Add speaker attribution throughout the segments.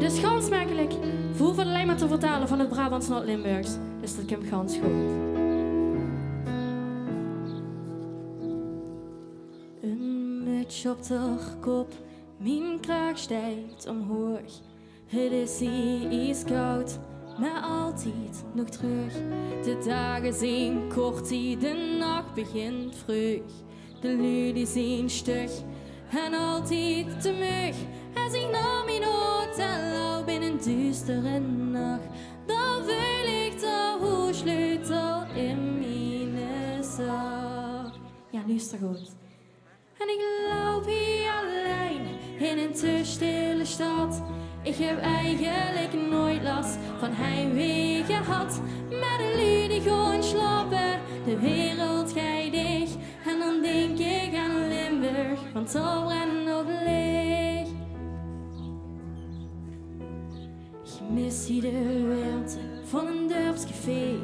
Speaker 1: Het is gans makkelijk. Voel voor alleen maar te vertalen van het Brabants naar het Limburgs. Dus dat komt gans goed. Een muts op de kop, mijn kraag stijgt omhoog. Het is hier koud, maar altijd nog terug. De dagen zijn kort, de nacht begint vroeg. De lui zijn stug en altijd te mug. Als ik naar mijn hotel loop in een duistere nacht, dan wil ik de hoesleutel in mijn zak. Ja, luister goed. En ik loop hier alleen in een te stille stad. Ik heb eigenlijk nooit last van heimwee gehad. Maar de lui die gewoon slapen, de wereld gaat dicht. En dan denk ik aan Limburg, want daar brandt nog licht. Ik mis hier de warmte van een dorpscafé.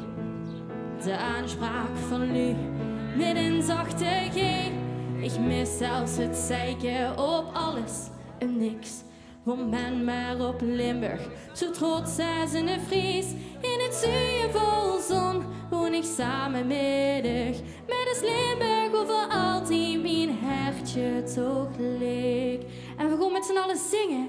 Speaker 1: De aanspraak van lui met een zachte G. Ik mis zelfs het zeiken op alles en niks. Want ben maar op Limburg, zo trots als een Fries. In het zuiden vol zon woon ik samen middag. Met een Limburg over altijd mijn hertje toch leek. En we gaan met z'n allen zingen.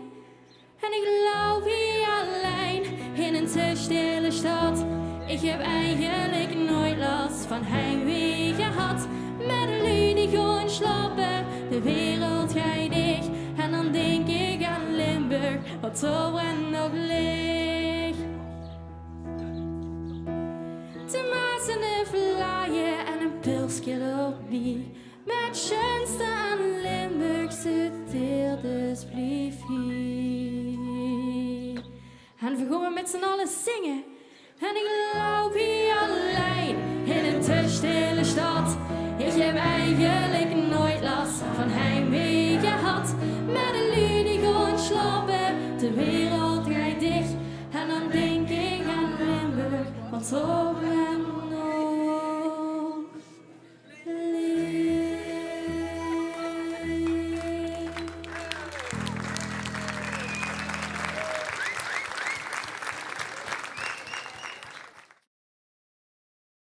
Speaker 1: En ik loop hier alleen in een te stille stad. Ik heb eigenlijk nooit last van heimwee gehad. Met de lui die gewoon slapen, de wereld gaat dicht. En dan denk ik aan Limburg, wat zo en nog ligt. De maas en de vlaaien en een pilsje erbij. Maar het schoonste aan Limburgse deel, dus blijf hier. En we gaan met z'n allen zingen. En ik loop hier alleen in een te stille stad. Ik heb eigenlijk nooit last van hem.